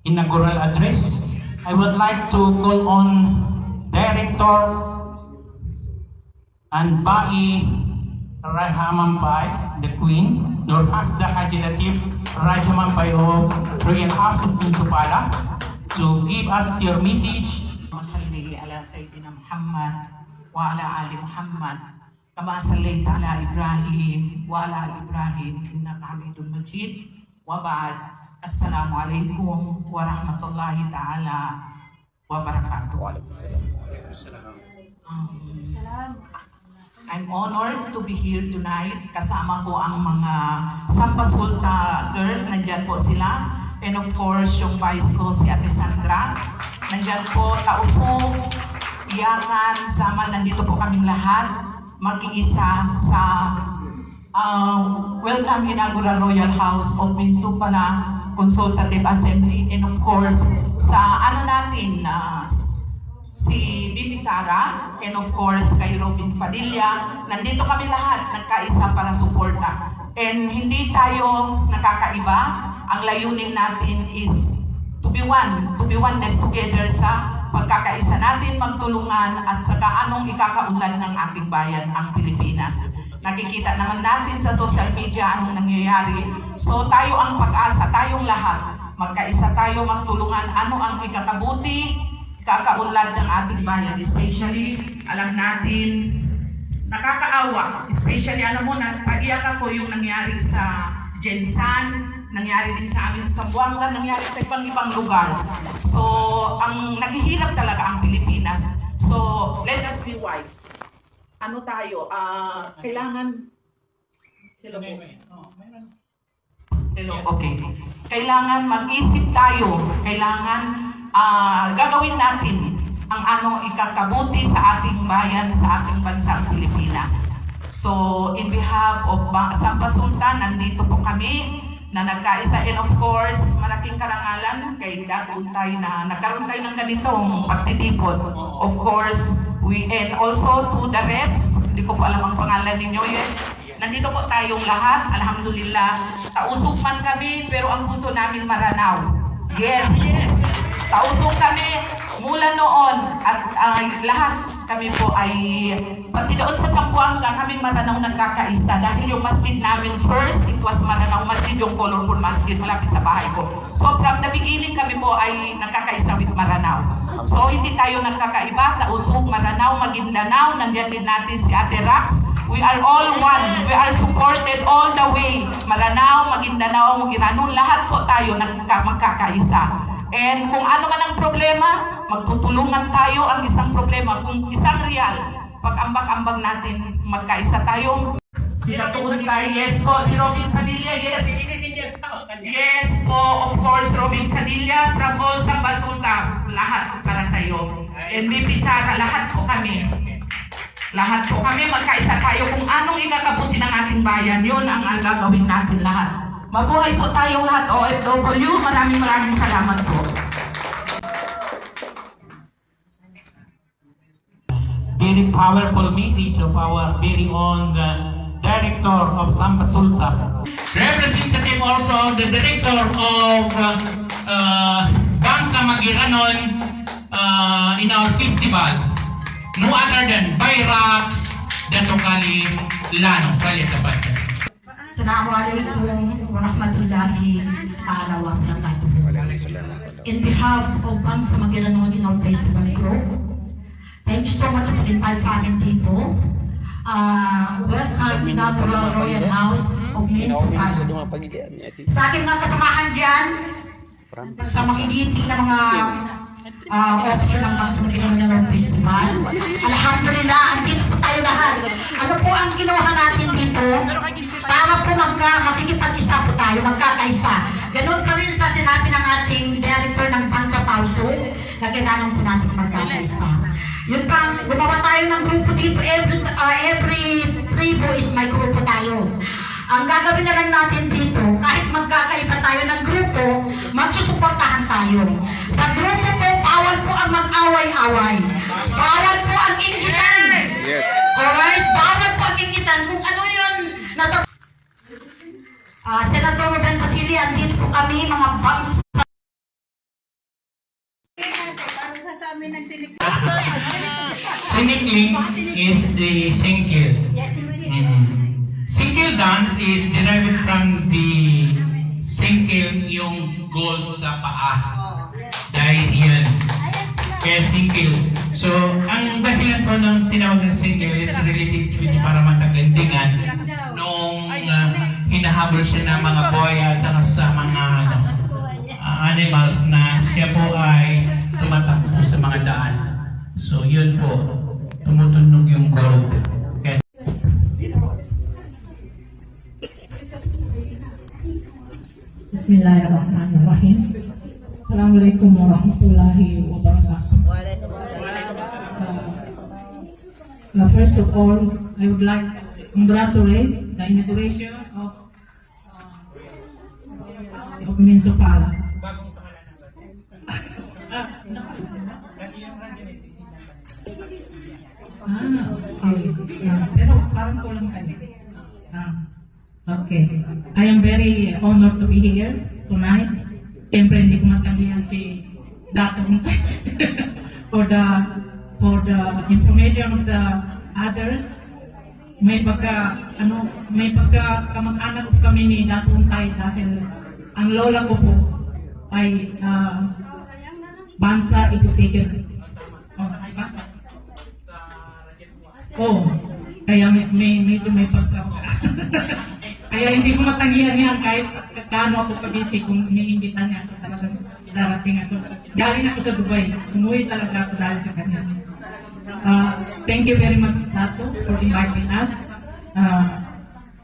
inaugural address, I would like to call on Director and Bai Rahamampai, the Queen, Lord Haks the Legislative Rahamampai of Royal House of Pinsupala, to give us your message. Salli ala Sayyidina Muhammad wa ala ali Muhammad kama sallaita ala Ibrahim wa ala ali Ibrahim innaka Hamidum Majid wa ba'd. Assalamu alaikum wa rahmatullahi ta'ala wa barakatuh. I'm honored to be here tonight. Kasama ko ang mga Sampasulta girls, nandyan po sila. And of course, yung vice ko, si Ate Sandra. Nandyan po, Tausog, Iyangan, Sama, nandito po kaming lahat. Mag-iisa sa Welcome Inaugural Royal House of Pinsupala Consultative Assembly. And of course, sa natin, si Bibi Sara, and of course, kay Robin Padilla. Nandito kami lahat, nagkaisa para suporta. And hindi tayo nakakaiba. Ang layunin natin is to be oneness together sa pagkakaisa natin, magtulungan at saka anong ikakaunlad ng ating bayan, ang Pilipinas. Nakikita naman natin sa social media anong nangyayari. So tayo ang pag-asa, tayong lahat. Magkaisa tayo, magtulungan ano ang ikakabuti, ikakaunlad ng ating bayan. Especially, alam natin, nakakaawa. Especially, alam mo, nag-iyak ako yung nangyari sa Jensan, nangyari din sa amin sa Zamboanga, nangyari sa ibang lugar. So, ang naghihirap talaga ang Pilipinas. So, let us be wise. Ano tayo? Kailangan... Hello po. Hello, okay. Kailangan mag-isip tayo. Kailangan gagawin natin ang ano ikakabuti sa ating bayan, sa ating bansang Pilipinas. So, in behalf of Sampasulta, nandito po kami na nagkaisa, and of course, malaking karangalan kay Daguntay na nagkaroon tayo ng ganitong pagtitipon. Of course, and also to the rest, hindi ko po alam ang pangalan ninyo yun. Nandito po tayong lahat, alhamdulillah. Tausog man kami, pero ang puso namin Maranao. Yes! Tausog kami mula noon at lahat kami po ay pati doon sa Zamboanga kami Maranao nagkakaisa dahil yung masjid namin first, it was Maranao Masjid, yung colorful masjid malapit sa bahay ko. So from the beginning kami po ay nagkakaisa with Maranao. So hindi tayo nagkakaiba, Tausog, Maranao, Maguindanao, nandiyan din natin si Ate Rax. We are all one. We are supported all the way. Maranao, Maguindanao, Iranon, lahat po tayo magkakaisa. And kung ano man ang problema, magtutulungan tayo ang isang problema. Kung isang real, pag-ambag-ambag natin, magkaisa tayo. Sinatuon tayo, yes po, si Robin Padilla, yes. Yes po, of course, Robin Padilla, from all Sampasulta, lahat para sa iyo. And Bibi Sara, lahat po kami. Lahat po kami, magkaisa tayo kung anong ikakabuti ng ating bayan. Yun ang gagawin natin lahat. Mabuhay po tayong lahat, OFW. Maraming salamat po. Very powerful message of our very own Director of Sampasulta. Representative also the Director of Bangsa Magiranon in our festival. No other than Bayrax Datokali Lano. Assalamualaikum warahmatullahi ta'ala wa barakatuh. In behalf of Bangsa Magiranon in our festival group, thank you so much for invite sa akin dito. Welcome Inaugural Royal House of Pinsupala. Sa aking mga kasamahan dyan, sa makikiting na mga officer ng Bangsa Magiranon Festival. Alhamdulillah, andito po tayo lahat. Ano po ang ginawa natin dito? Para po makikipag-isa po tayo, magkakaisa. Ganun pa rin sa sinabi ng ating director ng Bangsa Tausog, na kailangan po natin magkakaisa. Yun pang, gumawa tayo ng grupo dito, every tribo is may grupo tayo. Ang gagawin na lang natin dito, kahit magkakaiba tayo ng grupo, magsusuportahan tayo. Sa grupo po, bawal po ang mag-away-away. Bawal po ang inggitan. Yes. Alright? Bawal po ang inggitan. Kung ano yun, Senator Ruben Padilla, andito po kami, mga Bangsa Sinikling is the singkil. Singkil dance is derived from the singkil, yung gold sa paa. Dahil yan. Kaya singkil. So, ang dahilan po ng tinawag ng singkil is related to para matagandingan nung hinahabol siya ng mga boy at saka sa mga animals na siya po ay tumatakbo sa mga daan. So, yun po. Tumutunog yung gold. Kaya Bismillahirrahmanirrahim. Assalamualaikum warahmatullahi wabarakatuh. First of all, I would like to congratulate the inauguration of Minsupala. Okay. Pero parang kulang kayo. Okay. I am very honored to be here tonight. Siyempre, hindi ko matanggihan si Datong for the information of the others. May kamag-anak kami ni Datong Tay dahil ang lola ko po ay Bansa Itutigil. Ay Bansa. Kaya medyo may pagka. Kaya hindi ko matanggihan yan kahit kaano ako kabisi kung iniimbitan niya ako talagang darating ako. Galing ako sa Dubai. Umuwi talaga ako dahil sa kanya. Thank you very much, Dato, for inviting us.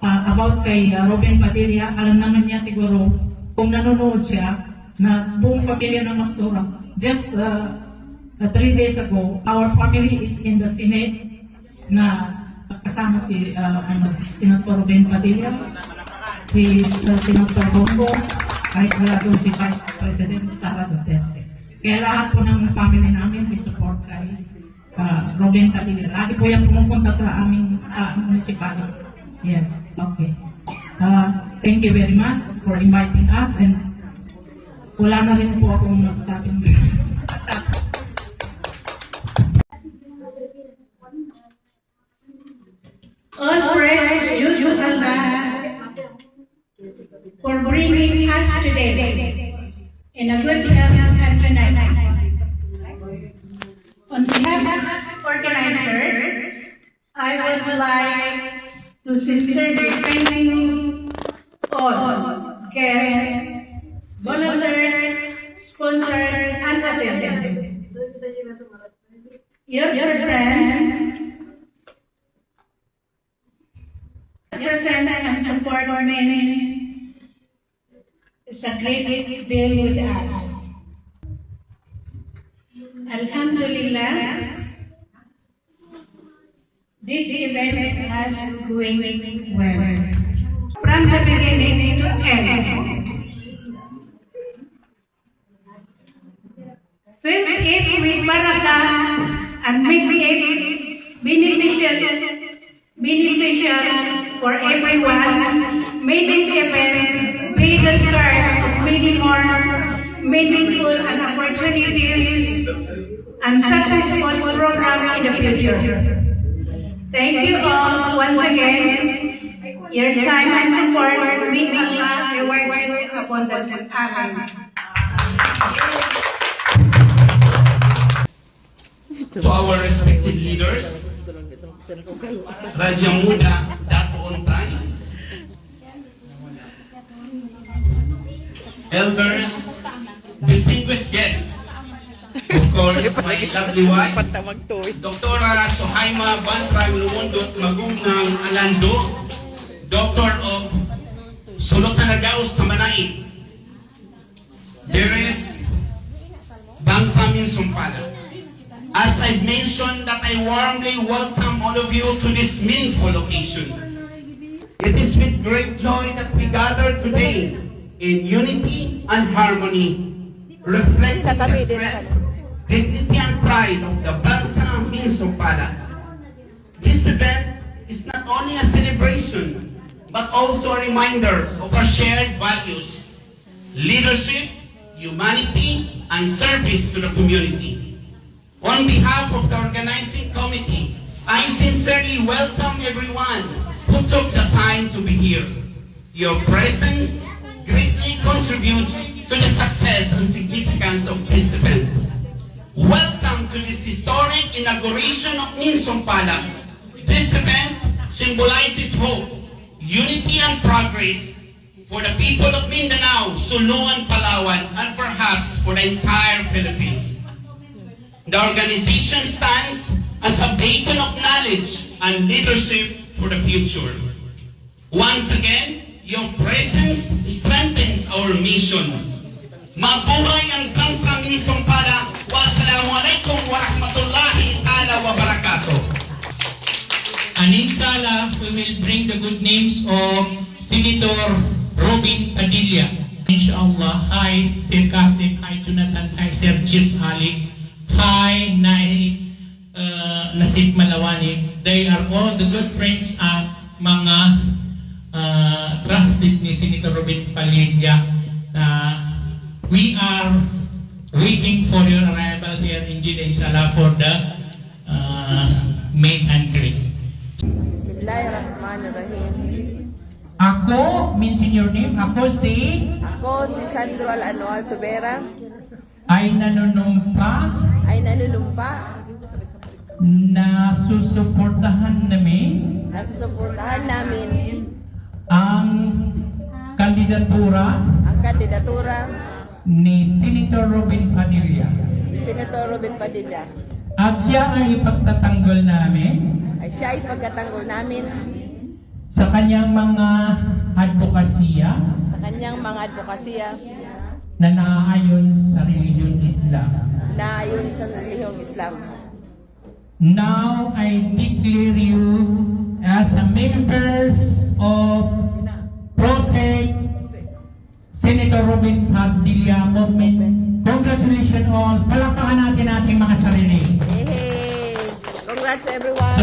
About kay Robin Padilla, alam naman niya siguro kung nanonood siya na buong pamilya ng Mastura. Just 3 days ago, our family is in the Senate na kasama si Senator Robin Padilla, si Senator Bongo, kahit wala doon si Vice President Sara Duterte. Kaya lahat po ng family namin may support kay Robin Padilla. Lagi po yan pumupunta sa aming municipality. Yes, okay. Thank you very much for inviting us and wala na rin po akong masasabing. All praise is due to Allah for bringing us today in a good health and tonight. On behalf of organizers, I would like to sincerely thank you all guests, volunteers, sponsors, and attendants. Your presence and support means it's a great deal with us. Alhamdulillah, this event has going well. From the beginning to end. First it with barakah and make it beneficial for everyone. May this event be the start of many more meaningful and opportunities and successful program in the future. Thank you all once again. Your time and support, may Allah reward you abundantly. Amen. to our respected leaders, Raja Muda Dato Ontay, elders, distinguished guests, of course, my lovely wife, Dr. Sohaima Bantran Lumundot Magunang Alando, Doctor of Solotanagaos Samanait, the rest, Bangsamin Sumpala. As I've mentioned that I warmly welcome all of you to this meaningful occasion. It is with great joy that we gather today in unity and harmony, reflecting the strength, dignity and pride of the Bangsamin Sumpala. This event is not only a celebration, but also a reminder of our shared values, leadership, humanity, and service to the community. On behalf of the organizing committee, I sincerely welcome everyone who took the time to be here. Your presence greatly contributes to the success and significance of this event. Welcome to this historic inauguration of Ninsumpala. This event symbolizes hope, unity and progress for the people of Mindanao, Sulu and Palawan, and perhaps for the entire Philippines. The organization stands as a beacon of knowledge and leadership for the future. Once again, your presence strengthens our mission. Mabuhay ang Kansang Ninsumpala. Wassalamualaikum warahmatullahi ta'ala wabarakatuh. And inshallah, we will bring the good names of Senator Robin Padilla. Inshallah, hi Sir Kasim, hi Jonathan, hi Sir James Ali, hi Nasib Malawani. They are all the good friends at mga trusted ni Senator Robin Padilla. We are waiting for your arrival here in Jeddah, inshallah, for the main and greet. Bismillahirrahmanirrahim. Ako, mention your name. Ako si Sandro Al-Anwar Tubera ay nanunumpa ay nanunumpa na susuportahan namin na susuportahan namin ang kandidatura ang kandidatura ni Senator Robin Padilla. ni Senator Robin Padilla At siya ay ipagtatanggol namin ay siya ay pagkatanggol namin sa kanyang mga advokasya sa kanyang mga advokasya na naaayon sa relihiyong Islam. na ayon sa relihiyong Islam. Now I declare you as a members of Protect Senator Robin Padilla Movement. Congratulations all. Palakpakan natin ating mga sarili. Hey, congrats everyone.